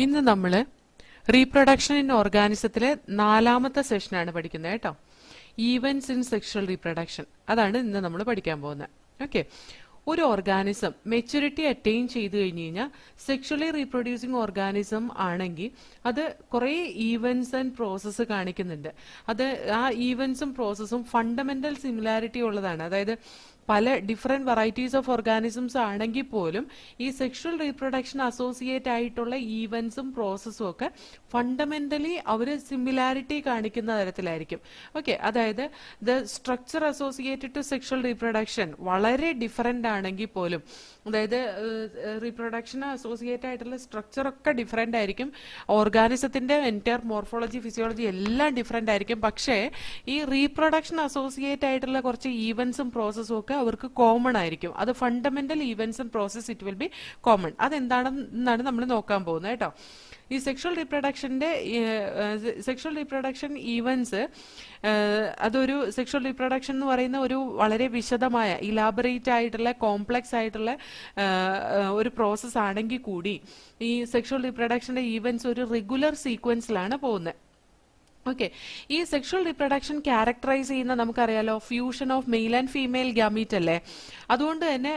ഇന്ന് നമ്മൾ reproduction in ഓർഗാനിസത്തിലെ 4ാമത്തെ സെഷനാണ് പഠിക്കുന്നത് കേട്ടോ. ഈവൻസ് ഇൻ സെക്ഷൽ റീപ്രൊഡക്ഷൻ, അതാണ് ഇന്ന് നമ്മൾ പഠിക്കാൻ പോകുന്നത്. ഓക്കെ, ഒരു ഓർഗാനിസം മെച്യൂരിറ്റി അറ്റൈൻ ചെയ്തു കഴിഞ്ഞ് കഴിഞ്ഞാൽ സെക്ഷലി റീപ്രൊഡ്യൂസിങ് ഓർഗാനിസം ആണെങ്കിൽ അത് കുറേ ഈവൻസ് ആൻഡ് പ്രോസസ്സ് കാണിക്കുന്നുണ്ട്. അത് ആ ഈവൻസും പ്രോസസ്സും ഫണ്ടമെന്റൽ സിമിലാരിറ്റി ഉള്ളതാണ്. അതായത് പല ഡിഫറെന്റ് വെറൈറ്റീസ് ഓഫ് ഓർഗാനിസംസ് ആണെങ്കിൽ പോലും ഈ സെക്ഷൽ റീപ്രൊഡക്ഷൻ അസോസിയേറ്റ് ആയിട്ടുള്ള ഈവൻസും പ്രോസസ്സും ഒക്കെ ഫണ്ടമെന്റലി അവർ സിമിലാരിറ്റി കാണിക്കുന്ന തരത്തിലായിരിക്കും. ഓക്കെ, അതായത് the structure associated to sexual reproduction വളരെ ഡിഫറെന്റ് ആണെങ്കിൽ പോലും, അതായത് റീപ്രൊഡക്ഷൻ അസോസിയേറ്റ് ആയിട്ടുള്ള സ്ട്രക്ചർ ഒക്കെ ഡിഫറെന്റ് ആയിരിക്കും, ഓർഗാനിസത്തിന്റെ എൻറ്റയർ മോർഫോളജി ഫിസിയോളജി എല്ലാം ഡിഫറെന്റ് ആയിരിക്കും. പക്ഷേ ഈ റീപ്രൊഡക്ഷൻ അസോസിയേറ്റ് ആയിട്ടുള്ള കുറച്ച് ഈവൻസും പ്രോസസ്സും ഒക്കെ അവർക്ക് കോമൺ ആയിരിക്കും. അത് fundamental events and process it will be common. അതെന്താണെന്നാണ് നമ്മൾ നോക്കാൻ പോകുന്നത് കേട്ടോ. ഈ സെക്ഷൽ റീപ്രൊഡക്ഷൻ ഈവൻസ്, അതൊരു സെക്ഷൽ റീപ്രൊഡക്ഷൻ എന്ന് പറയുന്ന ഒരു വളരെ വിശദമായ ഇലാബറേറ്റ് ആയിട്ടുള്ള കോംപ്ലക്സ് ആയിട്ടുള്ള ഒരു പ്രോസസ് ആണെങ്കിൽ കൂടി ഈ സെക്ഷൽ റീപ്രൊഡക്ഷന്റെ ഈവൻസ് ഒരു റെഗുലർ സീക്വൻസിലാണ് പോകുന്നത്. ഓക്കെ, ഈ സെക്ഷൽ റീപ്രൊഡക്ഷൻ ക്യാരക്ടറൈസ് ചെയ്യുന്ന നമുക്കറിയാലോ fusion of male and female gamete അല്ലേ. അതുകൊണ്ട് തന്നെ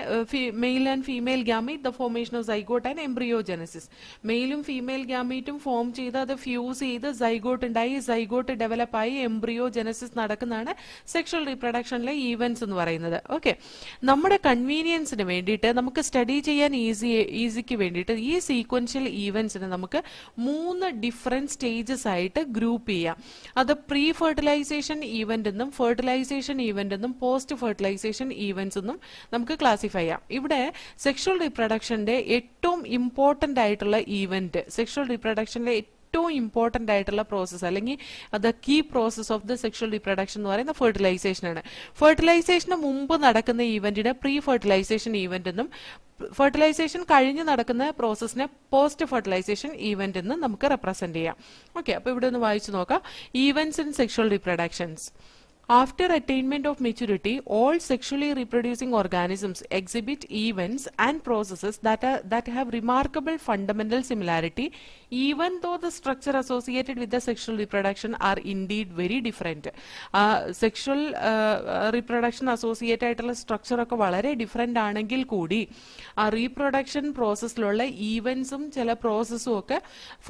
male and female gamete, the formation of zygote and embryogenesis. മെയിലും ഫീമെയിൽ ഗ്യാമീറ്റും ഫോം ചെയ്ത് അത് ഫ്യൂസ് ചെയ്ത് സൈഗോട്ട് ഉണ്ടായി, സൈഗോട്ട് ഡെവലപ്പായി എംബ്രിയോജനസിസ് നടക്കുന്നതാണ് സെക്ഷൽ റീപ്രൊഡക്ഷനിലെ ഈവൻസ് എന്ന് പറയുന്നത്. ഓക്കെ, നമ്മുടെ കൺവീനിയൻസിന് വേണ്ടിയിട്ട് നമുക്ക് സ്റ്റഡി ചെയ്യാൻ ഈസിക്ക് വേണ്ടിയിട്ട് ഈ സീക്വൻഷ്യൽ ഈവൻസിന് നമുക്ക് 3 ഡിഫറെന്റ് സ്റ്റേജസ് ആയിട്ട് ഗ്രൂപ്പ് ചെയ്യാം. അത് പ്രീ ഫെർട്ടിലൈസേഷൻ ഈവന്റ് എന്നും ഫെർട്ടിലൈസേഷൻ ഈവന്റ് എന്നും പോസ്റ്റ് ഫെർട്ടിലൈസേഷൻ ഈവന്റ്സ് എന്നും നമുക്ക് ക്ലാസിഫൈ ചെയ്യാം. ഇവിടെ സെക്ഷൽ റീപ്രൊഡക്ഷന്റെ ഏറ്റവും ഇമ്പോർട്ടന്റ് ആയിട്ടുള്ള ഈവന്റ്, സെക്ഷൽ റീപ്രൊഡക്ഷനിലെ ഏറ്റവും ഇമ്പോർട്ടന്റ് ആയിട്ടുള്ള പ്രോസസ് അല്ലെങ്കിൽ അത് key process of the sexual reproduction എന്ന് പറയുന്ന ഫെർട്ടിലൈസേഷൻ ആണ്. ഫെർട്ടിലൈസേഷന് മുമ്പ് നടക്കുന്ന ഈവന്റിനെ പ്രീ ഫെർട്ടിലൈസേഷൻ ഈവന്റ് എന്നും ഫെർട്ടിലൈസേഷൻ കഴിഞ്ഞ് നടക്കുന്ന പ്രോസസ്സിനെ പോസ്റ്റ് ഫെർട്ടിലൈസേഷൻ ഈവന്റ് എന്ന് നമുക്ക് റെപ്രസെന്റ് ചെയ്യാം. ഓക്കെ, അപ്പൊ ഇവിടെ ഒന്ന് വായിച്ചു നോക്കാം. Events in sexual reproductions. After attainment of maturity, all sexually reproducing organisms exhibit events and processes that have remarkable fundamental similarity, even though the structure associated with the sexual reproduction are indeed very different. Sexual reproduction associated ആയിട്ടുള്ള structure ഒക്കെ വളരെ different ആണെങ്കിൽ കൂടി ആ reproduction പ്രോസസ്സിലുള്ള ഈവൻസും ചില പ്രോസസ്സും ഒക്കെ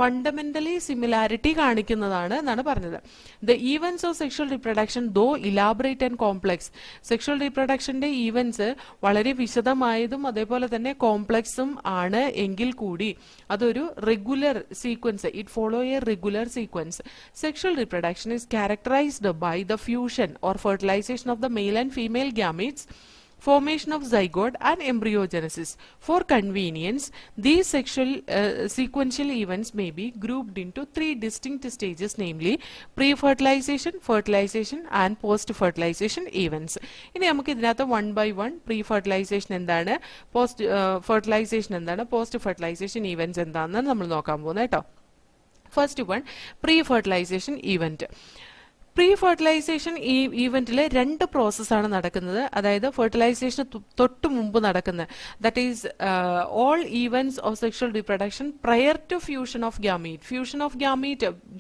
fundamentally similarity കാണിക്കുന്നതാണ് എന്നാണ് പറഞ്ഞത്. The events of sexual reproduction though elaborate and complex. Sexual റീപ്രൊഡക്ഷന്റെ ഈവൻസ് വളരെ വിശദമായതും അതേപോലെ തന്നെ കോംപ്ലക്സും ആണ് എങ്കിൽ കൂടി അതൊരു regular sequence, it follow a regular sequence. Sexual reproduction is characterised by the fusion or fertilisation of the male and female gametes, formation of zygote and embryogenesis. For convenience, these sequential events may be grouped into 3 distinct stages, namely pre-fertilization, fertilization and post-fertilization events. ഇനി നമുക്ക് ഇതിനകത്ത് 1 by 1 pre-fertilization എന്താണ്, post-fertilization എന്താണ്, post-fertilization events എന്താണെന്ന് നമ്മൾ നോക്കാൻ പോകുന്നത് കേട്ടോ. First one, pre-fertilization event. Pre fertilization ഈവന്റിൽ 2 പ്രോസസ്സാണ് നടക്കുന്നത്. അതായത് ഫെർട്ടിലൈസേഷന് തൊട്ട് മുമ്പ് നടക്കുന്നത്, that is all events of sexual reproduction prior to fusion of gamete. Fusion of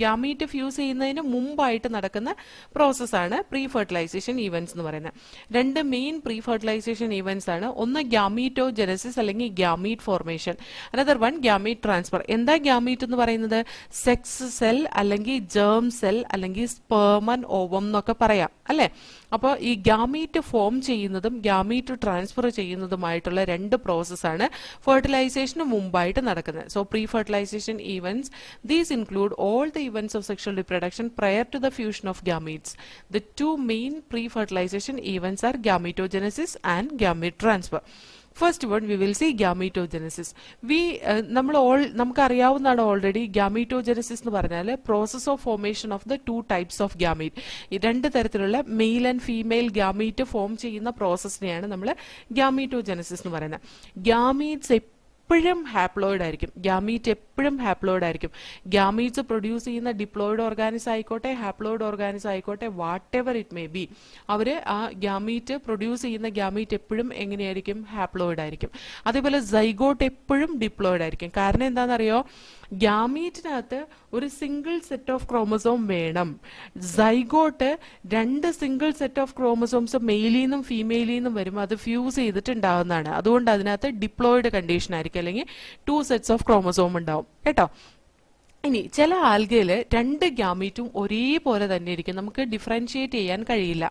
gamete fuse ചെയ്യുന്നതിന് മുമ്പായിട്ട് നടക്കുന്ന പ്രോസസ്സാണ് പ്രീ ഫെർട്ടിലൈസേഷൻ ഈവന്റ്സ് എന്ന് പറയുന്നത്. 2 മെയിൻ പ്രീ ഫെർട്ടിലൈസേഷൻ ഈവന്റ്സ് ആണ്. ഒന്ന് ഗ്യാമീറ്റോജെനസിസ് അല്ലെങ്കിൽ gamete formation, another one gamete transfer. എന്താ ഗ്യാമീറ്റ് എന്ന് പറയുന്നത്? സെക്സ് സെൽ അല്ലെങ്കിൽ ജേം സെൽ അല്ലെങ്കിൽ സ്പേം ഓവം എന്നൊക്കെ പറയാം അല്ലെ. അപ്പോൾ ഈ ഗ്യാമീറ്റ് ഫോം ചെയ്യുന്നതും ഗ്യാമീറ്റ് ട്രാൻസ്ഫർ ചെയ്യുന്നതുമായിട്ടുള്ള 2 പ്രോസസ്സാണ് ഫെർട്ടിലൈസേഷന് മുമ്പായിട്ട് നടക്കുന്നത്. So pre fertilization events, these include all the events of sexual reproduction prior to the fusion of gametes. The 2 main pre fertilization events are gametogenesis and gamete transfer. First one we will see gametogenesis. നമുക്ക് അറിയാവുന്നതാണ് already. Gametogenesis എന്ന് പറഞ്ഞാൽ process of formation of the 2 types of gamete. ഈ 2 തരത്തിലുള്ള male and female gamete form ചെയ്യുന്ന പ്രോസസ്സിനെയാണ് നമ്മൾ ഗ്യാമീറ്റോജെനസിസ് എന്ന് പറയുന്നത്. ഗ്യാമീറ്റ്സ് എപ്പോഴും ഹാപ്ലോയിഡ് ആയിരിക്കും. ഗ്യാമീറ്റ് എപ്പോഴും ഹാപ്ലോയിഡ് ആയിരിക്കും. ഗ്യാമീറ്റ്സ് പ്രൊഡ്യൂസ് ചെയ്യുന്ന ഡിപ്ലോയിഡ് ഓർഗാനിസ് ആയിക്കോട്ടെ, ഹാപ്ലോയിഡ് ഓർഗാനിസ് ആയിക്കോട്ടെ, what ever it may be, അവര് ആ ഗ്യാമീറ്റ് പ്രൊഡ്യൂസ് ചെയ്യുന്ന ഗ്യാമീറ്റ് എപ്പോഴും എങ്ങനെയായിരിക്കും? ഹാപ്ലോയിഡ് ആയിരിക്കും. അതേപോലെ സൈഗോട്ട് എപ്പോഴും ഡിപ്ലോയിഡ് ആയിരിക്കും. കാരണം എന്താണെന്നറിയോ? ഗ്യാമീറ്റിനകത്ത് ഒരു സിംഗിൾ സെറ്റ് ഓഫ് ക്രോമസോം വേണം. Zygote 2 single set of chromosomes മെയിലിൽ നിന്നും ഫീമെയിലിൽ നിന്നും വരുമ്പോൾ അത് ഫ്യൂസ് ചെയ്തിട്ടുണ്ടാവുന്നതാണ്. അതുകൊണ്ട് അതിനകത്ത് ഡിപ്ലോയിഡ് കണ്ടീഷൻ ആയിരിക്കും, അല്ലെങ്കിൽ 2 സെറ്റ്സ് ഓഫ് ക്രോമസോം ഉണ്ടാവും കേട്ടോ. ഇനി ചില ആൽഗയിൽ 2 ഗ്യാമീറ്റും ഒരേപോലെ തന്നെ ഇരിക്കും, നമുക്ക് ഡിഫറൻഷിയേറ്റ് ചെയ്യാൻ കഴിയില്ല.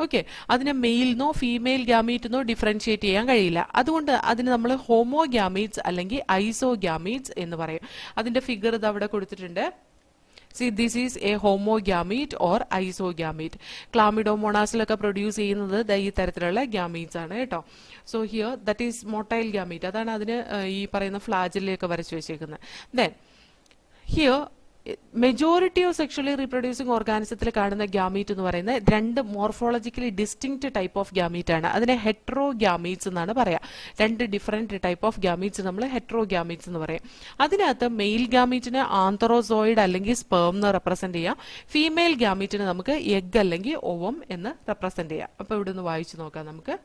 ഓക്കെ, അതിന് മെയിൽന്നോ ഫീമെയിൽ ഗ്യാമീറ്റെന്നോ ഡിഫറൻഷിയേറ്റ് ചെയ്യാൻ കഴിയില്ല. അതുകൊണ്ട് അതിന് നമ്മൾ ഹോമോ ഗ്യാമീറ്റ്സ് അല്ലെങ്കിൽ ഐസോ ഗ്യാമീറ്റ്സ് എന്ന് പറയും. അതിന്റെ ഫിഗർ ഇത് അവിടെ കൊടുത്തിട്ടുണ്ട്. See, this is a homogamete or isogamete. ക്ലാമിഡോമോണാസിലൊക്കെ പ്രൊഡ്യൂസ് ചെയ്യുന്നത് ഈ തരത്തിലുള്ള ഗ്യാമീറ്റ്സ് ആണ് കേട്ടോ. So here that is motile gamete. അതാണ് അതിന് ഈ പറയുന്ന ഫ്ലാജിലൊക്കെ വരച്ചു വെച്ചേക്കുന്നത്. Then here majority of sexually reproducing ഓർഗാനിസത്തിൽ കാണുന്ന ഗ്യാമീറ്റ് എന്ന് പറയുന്നത് 2 morphologically distinct type of gamete ആണ്. അതിനെ ഹെട്രോ ഗ്യാമീറ്റ്സ് എന്നാണ് പറയാ. 2 ഡിഫറെന്റ് ടൈപ്പ് ഓഫ് ഗ്യാമീറ്റ്സ് നമ്മൾ ഹെട്രോ ഗ്യാമീറ്റ്സ് എന്ന് പറയും. അതിനകത്ത് മെയിൽ ഗ്യാമീറ്റിന് ആന്ത്രോസോയിഡ് അല്ലെങ്കിൽ സ്പേം എന്ന് റെപ്രസെന്റ് ചെയ്യാം. ഫീമെയിൽ ഗ്യാമീറ്റിന് നമുക്ക് എഗ് അല്ലെങ്കിൽ ഓവം എന്ന് റെപ്രസെന്റ് ചെയ്യാം. അപ്പൊ ഇവിടെ ഒന്ന് വായിച്ചു നോക്കാം നമുക്ക്.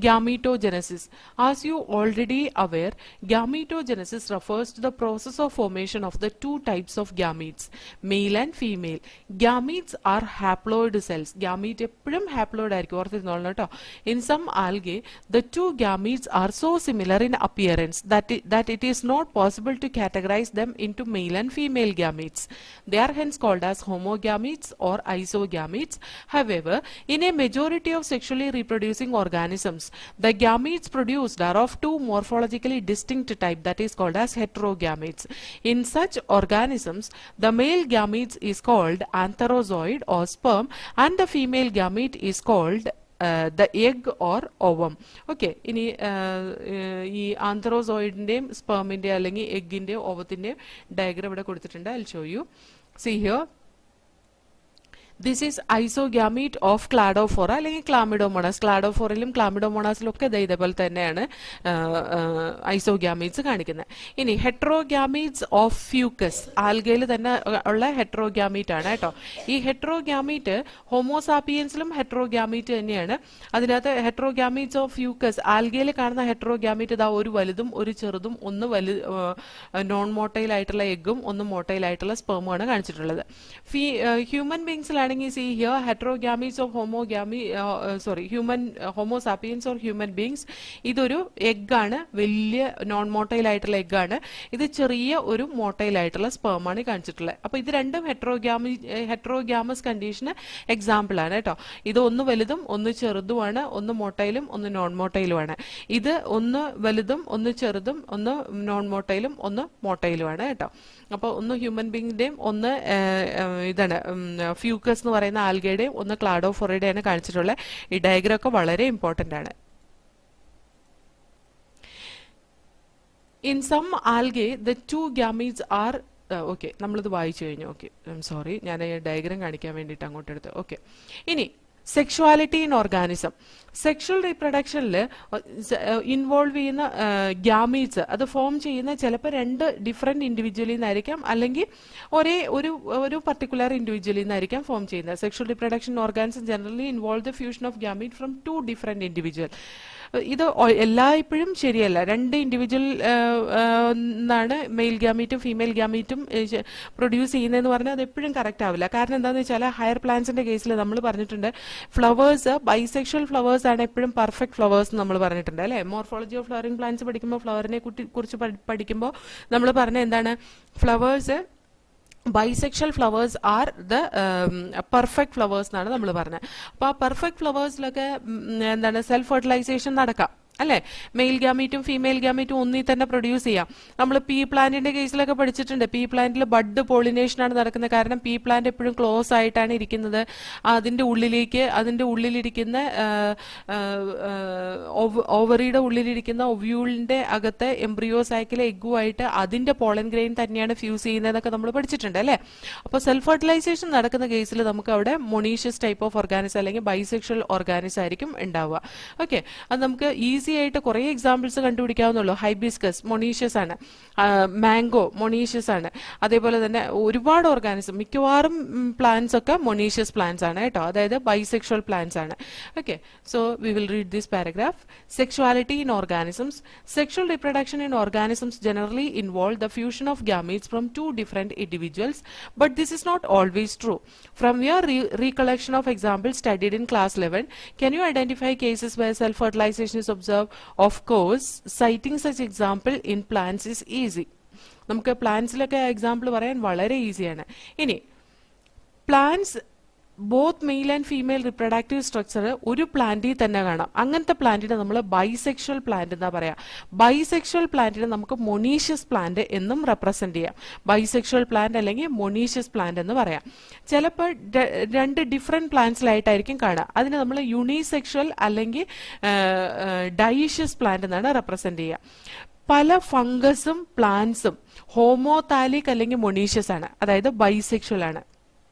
Gametogenesis. As you already aware, gametogenesis refers to the process of formation of the 2 types of gametes, male and female. Gametes are haploid cells. Gamete എപ്പോഴും haploid ആയിരിക്കും, ഓർത്തിരുന്നോളൂ കേട്ടോ. In some algae, the 2 gametes are so similar in appearance that it is not possible to categorize them into male and female gametes. They are hence called as homogametes or isogametes. However, in a majority of sexually reproducing organisms, the gametes produced are of 2 morphologically distinct type, that is called as heterogametes. In such organisms, the male gametes is called antherozoid or sperm, and the female gamete is called the egg or ovum. Okay, ഇനി ഈ ആന്ത്രോസോയിഡിന്റെയും സ്പെർമിന്റെയും അല്ലെങ്കിൽ എഗിന്റെയും ഓവത്തിന്റെയും diagram ഇവിടെ കൊടുത്തിട്ടുണ്ട്. I'll show you. See here. This is isogamete of Cladophora അല്ലെങ്കിൽ Chlamydomonas. ക്ലാഡോഫോറയിലും ക്ലാമിഡോമോണാസിലും ഒക്കെ ഇതേപോലെ തന്നെയാണ് ഐസോഗ്യാമീറ്റ്സ് കാണിക്കുന്നത്. ഇനി ഹെട്രോഗ്യാമീറ്റ്സ് ഓഫ് ഫ്യൂക്കസ്, ആൽഗയിൽ തന്നെ ഉള്ള ഹെട്രോഗ്യാമീറ്റ് ആണ് കേട്ടോ. ഈ ഹെട്രോഗ്യാമീറ്റ് ഹോമോസാപ്പിയൻസിലും ഹെട്രോഗ്യാമീറ്റ് തന്നെയാണ്. അതിനകത്ത് ഹെട്രോഗ്യാമീറ്റ്സ് ഓഫ് ഫ്യൂക്കസ്, ആൽഗയിൽ കാണുന്ന ഹെട്രോഗ്യാമീറ്റ് ഇതാ ഒരു വലുതും ഒരു ചെറുതും, ഒന്ന് നോൺ മോട്ടൈൽ ആയിട്ടുള്ള എഗ്ഗും ഒന്ന് മോട്ടൈൽ ആയിട്ടുള്ള സ്പെർമുമാണ് കാണിച്ചിട്ടുള്ളത്. ഹ്യൂമൻ ബീങ്സിലാണ് see here heterogametes of homo sapiens or human beings. ഇതൊരു എഗ് ആണ്, വലിയ നോൺ മോട്ടൈൽ ആയിട്ടുള്ള എഗ് ആണ്. ഇത് ചെറിയ ഒരു മോട്ടൈൽ ആയിട്ടുള്ള സ്പെർം ആണ് കാണിച്ചിട്ടുള്ളത്. അപ്പൊ ഇത് രണ്ടും ഹെട്രോഗ്യാമസ് കണ്ടീഷന് എക്സാമ്പിൾ ആണ് കേട്ടോ. ഇത് ഒന്ന് വലുതും ഒന്ന് ചെറുതുമാണ്, ഒന്ന് മോട്ടൈലും ഒന്ന് നോൺ മോട്ടൈലുമാണ്. ഇത് ഒന്ന് വലുതും ഒന്ന് ചെറുതും ഒന്ന് നോൺ മോട്ടൈലും ഒന്ന് മോട്ടൈലുമാണ് കേട്ടോ. അപ്പോൾ ഒന്ന് ഹ്യൂമൻ ബീങ്ങിന്റെയും ഒന്ന് ഇതാണ് ഫ്യൂക്കസ് എന്ന് പറയുന്ന ആൽഗയുടെയും ഒന്ന് ക്ലാഡോഫോറയുടെയാണ് കാണിച്ചിട്ടുള്ളത്. ഈ ഡയഗ്രാം ഒക്കെ വളരെ ഇമ്പോർട്ടന്റ് ആണ്. In some algae the 2 gametes are okay, നമ്മളിത് വായിച്ചു കഴിഞ്ഞു. ഓക്കെ, സോറി, ഞാൻ ഡയഗ്രാം കാണിക്കാൻ വേണ്ടിയിട്ട് അങ്ങോട്ട് എടുത്തു. ഓക്കെ, ഇനി സെക്ഷുവാലിറ്റി ഇൻ ഓർഗാനിസം. സെക്ഷൽ റീപ്രൊഡക്ഷനിൽ ഇൻവോൾവ് ചെയ്യുന്ന ഗ്യാമീറ്റ്സ് അത് ഫോം ചെയ്യുന്ന ചിലപ്പോൾ 2 ഡിഫറെന്റ് ഇൻഡിവിജ്വലിൽ നിന്നായിരിക്കാം, അല്ലെങ്കിൽ ഒരേ ഒരു പർട്ടിക്കുലർ ഇൻഡിവിജ്വലിൽ നിന്നായിരിക്കാം ഫോം ചെയ്യുന്നത്. Sexual reproduction organism generally involve the fusion of gamete from 2 different individual. ഇത് എല്ലായ്പ്പോഴും ശരിയല്ല. 2 ഇൻഡിവിജ്വൽ എന്നാണ് മെയിൽ ഗ്യാമീറ്റും ഫീമെയിൽ ഗ്യാമീറ്റും പ്രൊഡ്യൂസ് ചെയ്യുന്നതെന്ന് പറഞ്ഞാൽ അത് എപ്പോഴും കറക്റ്റ് ആവില്ല. കാരണം എന്താണെന്ന് വെച്ചാൽ ഹയർ പ്ലാന്റ്സിന്റെ കേസിൽ നമ്മൾ പറഞ്ഞിട്ടുണ്ട് ഫ്ലവേഴ്സ് ബൈസെക്ഷൽ ഫ്ലവേഴ്സ് ആണ് എപ്പോഴും പെർഫെക്റ്റ് ഫ്ലവേഴ്സ് നമ്മൾ പറഞ്ഞിട്ടുണ്ട് അല്ലെ. മോർഫോളജി ഓഫ് ഫ്ലവറിംഗ് പ്ലാന്റ്സ് പഠിക്കുമ്പോൾ ഫ്ലവറിനെ കുറിച്ച് പഠിക്കുമ്പോൾ നമ്മൾ പറഞ്ഞ എന്താണ്, flowers bisexual flowers are the perfect flowers എന്നാണ് നമ്മൾ പറഞ്ഞത്. അപ്പൊ ആ പെർഫെക്റ്റ് ഫ്ലവേഴ്സിലൊക്കെ എന്താണ് സെൽഫ് ഫെർട്ടിലൈസേഷൻ നടക്കാം അല്ലെ. മെയിൽ ഗ്യാമീറ്റും ഫീമെയിൽ ഗ്യാമീറ്റും ഒന്നി തന്നെ പ്രൊഡ്യൂസ് ചെയ്യാം. നമ്മൾ പീ പ്ലാന്റിന്റെ കേസിലൊക്കെ പഠിച്ചിട്ടുണ്ട്. പീ പ്ലാന്റിൽ ബഡ് പോളിനേഷൻ ആണ് നടക്കുന്നത്. കാരണം പീ പ്ലാന്റ് എപ്പോഴും ക്ലോസ് ആയിട്ടാണ് ഇരിക്കുന്നത്. അതിന്റെ ഉള്ളിലിരിക്കുന്ന ഓവറിയുടെ ഉള്ളിലിരിക്കുന്ന ഒവ്യൂളിന്റെ അകത്ത് എംബ്രിയോ സൈക്കിലെ എഗ്ഗുമായിട്ട് അതിന്റെ പോളൻ ഗ്രെയിൻ തന്നെയാണ് ഫ്യൂസ് ചെയ്യുന്നതെന്നൊക്കെ നമ്മൾ പഠിച്ചിട്ടുണ്ട് അല്ലെ. അപ്പോൾ സെൽഫ് ഫെർട്ടിലൈസേഷൻ നടക്കുന്ന കേസിൽ നമുക്ക് അവിടെ മൊണീഷ്യസ് ടൈപ്പ് ഓഫ് ഓർഗാനിസം അല്ലെങ്കിൽ ബൈസെക്ഷൽ ഓർഗാനിസം ആയിരിക്കും ഉണ്ടാവുക. ഓക്കെ, അത് നമുക്ക് ഈസി ഈസി ആയിട്ട് കുറേ എക്സാമ്പിൾസ് കണ്ടുപിടിക്കാവുന്നുള്ളൂ. ഹൈബിസ്കസ് മൊണീഷ്യസ് ആണ്, മാംഗോ മൊണീഷ്യസ് ആണ്, അതേപോലെ തന്നെ ഒരുപാട് ഓർഗാനിസം, മിക്കവാറും പ്ലാന്റ്സ് ഒക്കെ മൊണീഷ്യസ് പ്ലാന്റ്സ് ആണ് കേട്ടോ, അതായത് ബൈസെക്ഷൽ പ്ലാന്റ്സ് ആണ്. Okay, so we will read this paragraph. Sexuality in organisms. Sexual reproduction in organisms generally involve the fusion of gametes from two different individuals, but this is not always true. From your recollection of examples studied in class 11, can you identify cases where self-fertilization is observed? Of course, citing such example in plants is easy. നമുക്ക് പ്ലാന്റ്സിലൊക്കെ example പറയാൻ വളരെ ഈസിയാണ്. ഇനി plants both male and female reproductive structure ഒരു പ്ലാന്റിൽ തന്നെ കാണാം. അങ്ങനത്തെ പ്ലാന്റിനെ നമ്മൾ ബൈസെക്ഷൽ പ്ലാന്റ് എന്നാ പറയാം. ബൈസെക്ഷൽ പ്ലാന്റിനെ നമുക്ക് മൊണീഷ്യസ് പ്ലാന്റ് എന്നും റെപ്രസെന്റ് ചെയ്യാം. ബൈസെക്ഷൽ പ്ലാന്റ് അല്ലെങ്കിൽ മൊണീഷ്യസ് പ്ലാന്റ് എന്ന് പറയാം. ചിലപ്പോൾ രണ്ട് ഡിഫറെന്റ് പ്ലാന്റ്സിലായിട്ടായിരിക്കും കാണുക. അതിനെ നമ്മൾ യൂണിസെക്ഷൽ അല്ലെങ്കിൽ ഡൈഷ്യസ് പ്ലാന്റ് എന്നാണ് റെപ്രസെന്റ് ചെയ്യുക. പല ഫംഗസും പ്ലാന്റ്സും ഹോമോതാലിക് അല്ലെങ്കിൽ മൊണീഷ്യസ് ആണ്, അതായത് ബൈസെക്ഷൽ ആണ്.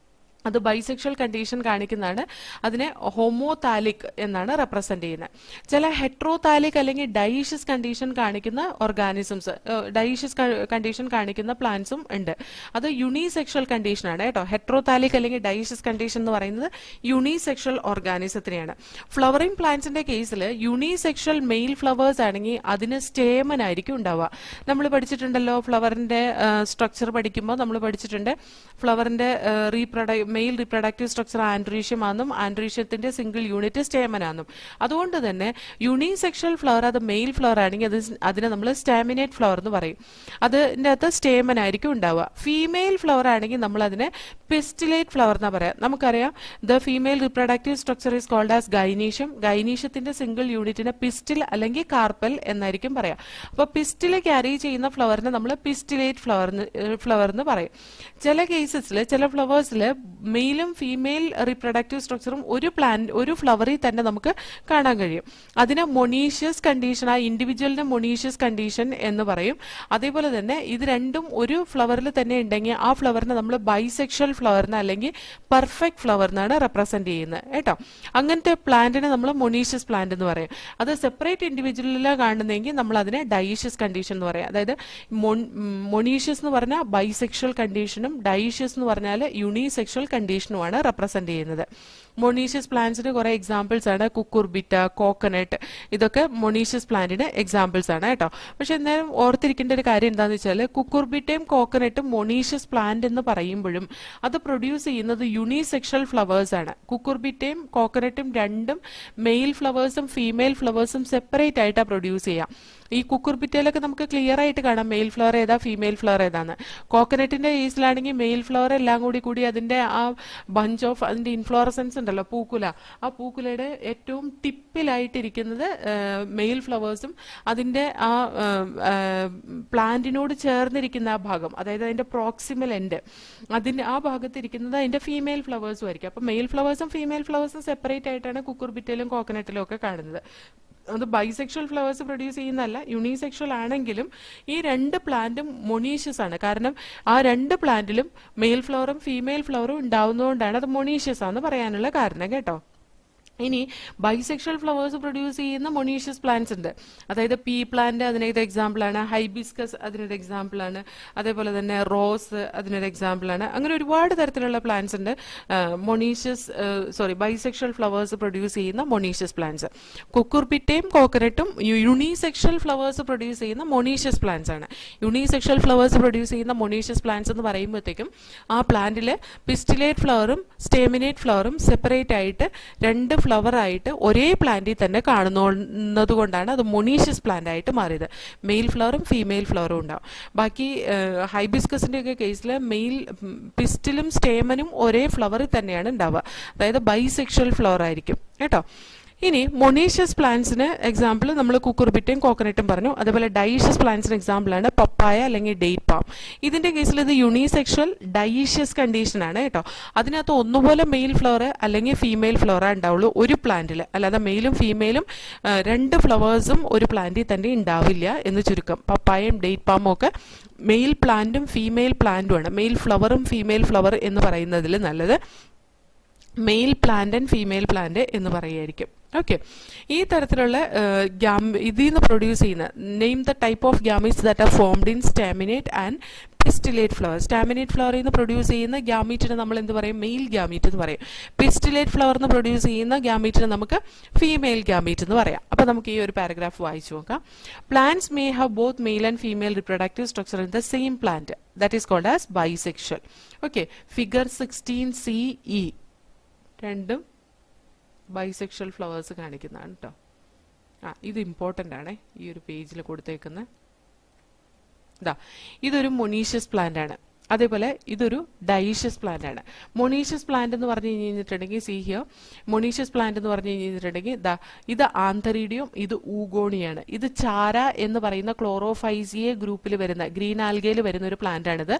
അത് ബൈസെക്ഷൽ കണ്ടീഷൻ കാണിക്കുന്നതാണ്, അതിനെ ഹോമോതാലിക് എന്നാണ് റെപ്രസെന്റ് ചെയ്യുന്നത്. ചില ഹെട്രോതാലിക് അല്ലെങ്കിൽ ഡൈഷ്യസ് കണ്ടീഷൻ കാണിക്കുന്ന ഓർഗാനിസംസ്, ഡൈഷ്യസ് കണ്ടീഷൻ കാണിക്കുന്ന പ്ലാന്റ്സും ഉണ്ട്. അത് യൂണിസെക്ഷൽ കണ്ടീഷൻ ആണ് കേട്ടോ. ഹെട്രോതാലിക് അല്ലെങ്കിൽ ഡൈഷ്യസ് കണ്ടീഷൻ എന്ന് പറയുന്നത് യൂണിസെക്ഷൽ ഓർഗാനിസത്തിനെയാണ്. ഫ്ലവറിംഗ് പ്ലാന്റ്സിന്റെ കേസിൽ യൂണിസെക്ഷൽ മെയിൽ ഫ്ലവേഴ്സ് ആണെങ്കിൽ അതിന് സ്റ്റേമൻ ആയിരിക്കും ഉണ്ടാവുക. നമ്മൾ പഠിച്ചിട്ടുണ്ടല്ലോ, ഫ്ലവറിന്റെ സ്ട്രക്ചർ പഠിക്കുമ്പോൾ നമ്മൾ പഠിച്ചിട്ടുണ്ട് ഫ്ലവറിന്റെ മെയിൽ റീപ്രൊഡക്റ്റീവ് സ്ട്രക്ചർ ആൻഡ്രീഷ്യം ആണെന്നും ആൻഡ്രീഷ്യത്തിന്റെ സിംഗിൾ യൂണിറ്റ് സ്റ്റേമൻ ആണെന്നും. അതുകൊണ്ട് തന്നെ യൂണിസെക്ഷൽ ഫ്ലവർ അത് മെയിൽ ഫ്ലവർ ആണെങ്കിൽ അതിനെ നമ്മൾ സ്റ്റാമിനേറ്റ് ഫ്ലവർ എന്ന് പറയും. അതിൻ്റെ അകത്ത് സ്റ്റേമൻ ആയിരിക്കും ഉണ്ടാവുക. ഫീമെയിൽ ഫ്ലവർ ആണെങ്കിൽ നമ്മൾ അതിനെ പിസ്റ്റിലേറ്റ് ഫ്ലവർ എന്ന് പറയാം. നമുക്കറിയാം the female reproductive structure is called as gynoecium. ഗൈനീഷ്യത്തിന്റെ സിംഗിൾ യൂണിറ്റിനെ പിസ്റ്റിൽ അല്ലെങ്കിൽ കാർപ്പൽ എന്നായിരിക്കും പറയാം. അപ്പോൾ പിസ്റ്റിൽ ക്യാരി ചെയ്യുന്ന ഫ്ലവറിനെ നമ്മൾ പിസ്റ്റിലേറ്റ് ഫ്ലവർ എന്ന് പറയും. ചില കേസസിൽ ചില ഫ്ലവേഴ്സിൽ മെയിലും ഫീമെയിൽ റീപ്രൊഡക്റ്റീവ് സ്ട്രക്ചറും ഒരു ഫ്ലവറിൽ തന്നെ നമുക്ക് കാണാൻ കഴിയും. അതിന് മൊണീഷ്യസ് കണ്ടീഷൻ, ആ ഇൻഡിവിജ്വലിന്റെ മൊണീഷ്യസ് കണ്ടീഷൻ എന്ന് പറയും. അതേപോലെ തന്നെ ഇത് രണ്ടും ഒരു ഫ്ലവറിൽ തന്നെ ഉണ്ടെങ്കിൽ ആ ഫ്ലവറിനെ നമ്മൾ ബൈസെക്ഷൽ ഫ്ലവറിന് അല്ലെങ്കിൽ പെർഫെക്റ്റ് ഫ്ലവർ എന്നാണ് റെപ്രസെന്റ് ചെയ്യുന്നത് കേട്ടോ. അങ്ങനത്തെ പ്ലാന്റിനെ നമ്മൾ മൊണീഷ്യസ് പ്ലാന്റ് എന്ന് പറയും. അത് സെപ്പറേറ്റ് ഇൻഡിവിജ്വലിലാണ് കാണുന്നതെങ്കിൽ നമ്മൾ അതിനെ ഡൈഷ്യസ് കണ്ടീഷൻ എന്ന് പറയാം. അതായത് മൊണീഷ്യസ് എന്ന് പറഞ്ഞാൽ ബൈസെക്ഷൽ കണ്ടീഷനും ഡൈഷ്യസ് എന്ന് പറഞ്ഞാൽ യൂണിസെക്ഷൽ കണ്ടീഷനുമാണ് റെപ്രസെന്റ് ചെയ്യുന്നത്. മൊണീഷ്യസ് പ്ലാന്റ്സിന് കുറെ എക്സാമ്പിൾസ് ആണ്. കുക്കുർബിറ്റ, കോക്കനട്ട്, ഇതൊക്കെ മൊണീഷ്യസ് പ്ലാന്റിന് എക്സാമ്പിൾസ് ആണ് കേട്ടോ. പക്ഷെ എന്നാലും ഓർത്തിരിക്കേണ്ട ഒരു കാര്യം എന്താണെന്ന് വെച്ചാൽ കുക്കുർബിറ്റയും കോക്കനട്ടും മൊണീഷ്യസ് പ്ലാന്റ് എന്ന് പറയുമ്പോഴും അത് പ്രൊഡ്യൂസ് ചെയ്യുന്നത് യൂണിസെക്ഷൽ ഫ്ലവേഴ്സ് ആണ്. കുക്കുർബിറ്റയും കോക്കനട്ടും രണ്ടും മെയിൽ ഫ്ലവേഴ്സും ഫീമെയിൽ ഫ്ലവേഴ്സും സെപ്പറേറ്റ് ആയിട്ടാണ് പ്രൊഡ്യൂസ് ചെയ്യാം. ഈ കുക്കുർബിറ്റയിലൊക്കെ നമുക്ക് ക്ലിയർ ആയിട്ട് കാണാം മെയിൽ ഫ്ലവർ ഏതാ ഫീമെയിൽ ഫ്ലവർ ഏതാന്ന്. കോക്കനട്ടിന്റെ കേസിലാണെങ്കിൽ മെയിൽ ഫ്ലവർ എല്ലാം കൂടി അതിന്റെ ആ ബഞ്ച് ഓഫ് അതിന്റെ ഇൻഫ്ലോറസൻസ് ഉണ്ടല്ലോ, പൂക്കുല, ആ പൂക്കുലയുടെ ഏറ്റവും ടിപ്പിലായിട്ടിരിക്കുന്നത് മെയിൽ ഫ്ലവേഴ്സും അതിന്റെ ആ പ്ലാന്റിനോട് ചേർന്നിരിക്കുന്ന ആ ഭാഗം, അതായത് അതിന്റെ പ്രോക്സിമൽ എൻഡ്, അതിന്റെ ആ ഭാഗത്തിരിക്കുന്നത് അതിന്റെ ഫീമെയിൽ ഫ്ലവേഴ്സും ആയിരിക്കും. അപ്പൊ മെയിൽ ഫ്ലവേഴ്സും ഫീമെയിൽ ഫ്ലവേഴ്സും സെപ്പറേറ്റ് ആയിട്ടാണ് കുക്കുർബിറ്റയിലും കോക്കനട്ടിലും ഒക്കെ കാണുന്നത്. അത് ബൈസെക്ഷൽ ഫ്ലവേഴ്സ് പ്രൊഡ്യൂസ് ചെയ്യുന്നതല്ല, യൂണിസെക്ഷൽ ആണെങ്കിലും ഈ രണ്ട് പ്ലാന്റും മൊണീഷ്യസ് ആണ്. കാരണം ആ രണ്ട് പ്ലാന്റിലും മെയിൽ ഫ്ലവറും ഫീമെയിൽ ഫ്ലവറും ഉണ്ടാവുന്നതുകൊണ്ടാണ് അത് മൊണീഷ്യസ് ആണെന്ന് പറയാനുള്ള കാരണം കേട്ടോ. ഇനി ബൈസെക്ഷൽ ഫ്ലവേഴ്സ് പ്രൊഡ്യൂസ് ചെയ്യുന്ന മൊണീഷ്യസ് പ്ലാന്റ്സ് ഉണ്ട്. അതായത് പീ പ്ലാന്റ് അതിനൊരു എക്സാമ്പിൾ ആണ്, ഹൈബിസ്കസ് അതിനൊരു എക്സാമ്പിൾ ആണ്, അതേപോലെ തന്നെ റോസ് അതിനൊരു എക്സാമ്പിൾ ആണ്. അങ്ങനെ ഒരുപാട് തരത്തിലുള്ള പ്ലാന്റ്സ് ഉണ്ട് ബൈസെക്ഷൽ ഫ്ലവേഴ്സ് പ്രൊഡ്യൂസ് ചെയ്യുന്ന മൊണീഷ്യസ് പ്ലാന്റ്സ്. കുക്കുർബിറ്റയും കോക്കനട്ടും യൂണിസെക്ഷൽ ഫ്ലവേഴ്സ് പ്രൊഡ്യൂസ് ചെയ്യുന്ന മൊണീഷ്യസ് പ്ലാന്റ്സ് ആണ്. യൂണിസെക്ഷൽ ഫ്ലവേഴ്സ് പ്രൊഡ്യൂസ് ചെയ്യുന്ന മൊണീഷ്യസ് പ്ലാന്റ്സ് എന്ന് പറയുമ്പോഴത്തേക്കും ആ പ്ലാന്റില് പിസ്റ്റിലേറ്റ് ഫ്ലവറും സ്റ്റേമിനേറ്റ് ഫ്ലവറും സെപ്പറേറ്റ് ആയിട്ട് രണ്ട് ഫ്ലവർ ആയിട്ട് ഒരേ പ്ലാന്റിൽ തന്നെ കാണുന്നത് കൊണ്ടാണ് അത് മൊണീഷ്യസ് പ്ലാന്റ് ആയിട്ട് മാറിയത്. മെയിൽ ഫ്ലവറും ഫീമെയിൽ ഫ്ലവറും ഉണ്ടാവും. ബാക്കി ഹൈബിസ്കസിന്റെ ഒക്കെ കേസിൽ മെയിൽ പിസ്റ്റിലും സ്റ്റേമനും ഒരേ ഫ്ലവറിൽ തന്നെയാണ് ഉണ്ടാവുക. അതായത് ബൈസെക്ഷൽ ഫ്ലവർ ആയിരിക്കും കേട്ടോ. ഇനി മൊണീഷ്യസ് പ്ലാന്റ്സിന് എക്സാമ്പിൾ നമ്മൾ കുക്കുർബിറ്റയും കോക്കനട്ടും പറഞ്ഞു. അതുപോലെ ഡൈഷ്യസ് പ്ലാന്റ്സിന് എക്സാമ്പിളാണ് പപ്പായ അല്ലെങ്കിൽ ഡേറ്റ് പാം. ഇതിന്റെ കേസിൽ ഇത് യൂണിസെക്ഷൽ ഡൈഷ്യസ് കണ്ടീഷൻ ആണ് കേട്ടോ. അതിനകത്ത് ഒന്നുപോലെ മെയിൽ ഫ്ലവർ അല്ലെങ്കിൽ ഫീമെയിൽ ഫ്ലവർ ഉണ്ടാവുള്ളൂ ഒരു പ്ലാന്റിൽ, അല്ലാതെ മെയിലും ഫീമെയിലും രണ്ട് ഫ്ലവേഴ്സും ഒരു പ്ലാന്റിൽ തന്നെ ഉണ്ടാവില്ല എന്ന് ചുരുക്കം. പപ്പായയും ഡേറ്റ് പാമും ഒക്കെ മെയിൽ പ്ലാന്റും ഫീമെയിൽ പ്ലാന്റുമാണ്. മെയിൽ ഫ്ലവറും ഫീമെയിൽ ഫ്ലവർ എന്ന് പറയുന്നതിൽ നല്ലത് male plant and female plant എന്ന് പറയുമായിരിക്കും. ഓക്കെ, ഈ തരത്തിലുള്ള ഇതിൽ നിന്ന് പ്രൊഡ്യൂസ് ചെയ്യുന്ന name the type of gametes that are formed in staminate and pistillate flower. Staminate ഫ്ലവറിൽ നിന്ന് പ്രൊഡ്യൂസ് ചെയ്യുന്ന ഗ്യാമീറ്റിന് നമ്മൾ എന്ത് പറയും? മെയിൽ ഗ്യാമീറ്റ് എന്ന് പറയും. പിസ്റ്റിലേറ്റ് ഫ്ലവറിൽ നിന്ന് പ്രൊഡ്യൂസ് ചെയ്യുന്ന ഗ്യാമീറ്റിന് നമുക്ക് ഫീമെയിൽ ഗ്യാമീറ്റ് എന്ന് പറയാം. അപ്പോൾ നമുക്ക് ഈ ഒരു പാരഗ്രാഫ് വായിച്ചു നോക്കാം. Plants may have both male and female reproductive structure in the same plant, that is called as bisexual. Okay, figure 16CE രണ്ടും ബൈസെക്ഷൽ ഫ്ലവേഴ്സ് കാണിക്കുന്നതാണ് കേട്ടോ. ഇത് ഇമ്പോർട്ടൻ്റ് ആണ്, ഈ ഒരു പേജിൽ കൊടുത്തേക്കുന്നത്. ഇതൊരു മൊണീഷ്യസ് പ്ലാന്റ് ആണ്. അതേപോലെ ഇതൊരു ഡൈഷ്യസ് പ്ലാന്റ് ആണ്. മൊണീഷ്യസ് പ്ലാന്റ് എന്ന് പറഞ്ഞു കഴിഞ്ഞിട്ടുണ്ടെങ്കിൽ സി ഹിയർ, മൊണീഷ്യസ് പ്ലാന്റ് എന്ന് പറഞ്ഞു കഴിഞ്ഞിട്ടുണ്ടെങ്കിൽ ഇത് ആന്തരീഡിയം, ഇത് ഊഗോണിയാണ്. ഇത് ചാര എന്ന് പറയുന്ന ക്ലോറോഫൈസിയെ ഗ്രൂപ്പിൽ വരുന്ന ഗ്രീൻ ആൽഗയിൽ വരുന്ന ഒരു പ്ലാന്റ് ആണിത്.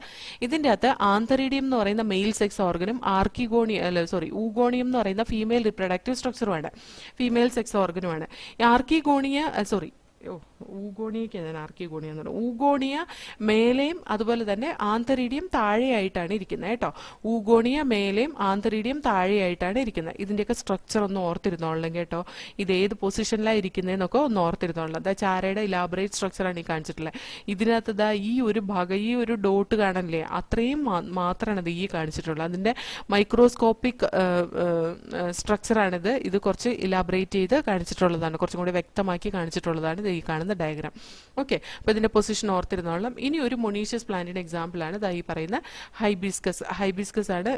ഇതിൻ്റെ അകത്ത് ആന്തരീഡിയം എന്ന് പറയുന്ന മെയിൽ സെക്സ് ഓർഗനും ഊഗോണിയം എന്ന് പറയുന്ന ഫീമെയിൽ റിപ്രൊഡക്റ്റീവ് സ്ട്രക്ചറുമാണ്, ഫീമെയിൽ സെക്സ് ഓർഗനുമാണ്. ഊഗോണിയയ്ക്ക് ഞാൻ ആർക്കിഗോണിയ എന്ന് പറഞ്ഞു. ഊഗോണിയ മേലെയും അതുപോലെ തന്നെ ആന്തരീഡിയം താഴെയായിട്ടാണ് ഇരിക്കുന്നത് കേട്ടോ. ഊഗോണിയ മേലെയും ആന്തരീഡിയം താഴെയായിട്ടാണ് ഇരിക്കുന്നത്. ഇതിൻ്റെയൊക്കെ സ്ട്രക്ചർ ഒന്ന് ഓർത്തിരുന്നോളണം കേട്ടോ. ഇത് ഏത് പൊസിഷനിലാണ് ഇരിക്കുന്നതെന്നൊക്കെ ഒന്ന് ഓർത്തിരുന്നോളണം. അതാ ചാരയുടെ ഇലാബറേറ്റ് സ്ട്രക്ചറാണ് ഈ കാണിച്ചിട്ടുള്ളത്. ഇതിനകത്ത് ഈ ഒരു ഭാഗം, ഈ ഒരു ഡോട്ട് കാണാനില്ലേ, അത്രയും മാത്രമാണ് ഇത് ഈ കാണിച്ചിട്ടുള്ളത്. അതിൻ്റെ മൈക്രോസ്കോപ്പിക് സ്ട്രക്ചറാണിത്. ഇത് കുറച്ച് ഇലാബറേറ്റ് ചെയ്ത് കാണിച്ചിട്ടുള്ളതാണ്, കുറച്ചും കൂടി വ്യക്തമാക്കി കാണിച്ചിട്ടുള്ളതാണ് ഈ കാണുന്ന ഡയഗ്രാം. ഓക്കെ, അപ്പോൾ ഇതിന്റെ പൊസിഷൻ ഓർത്തിരുന്നോളാം. ഇനി ഒരു മൊണീഷ്യസ് പ്ലാന്റിന്റെ എക്സാമ്പിൾ ആണ് ഈ പറയുന്ന ഹൈബിസ്കസ്. ഹൈബിസ്കസ് ആണ്,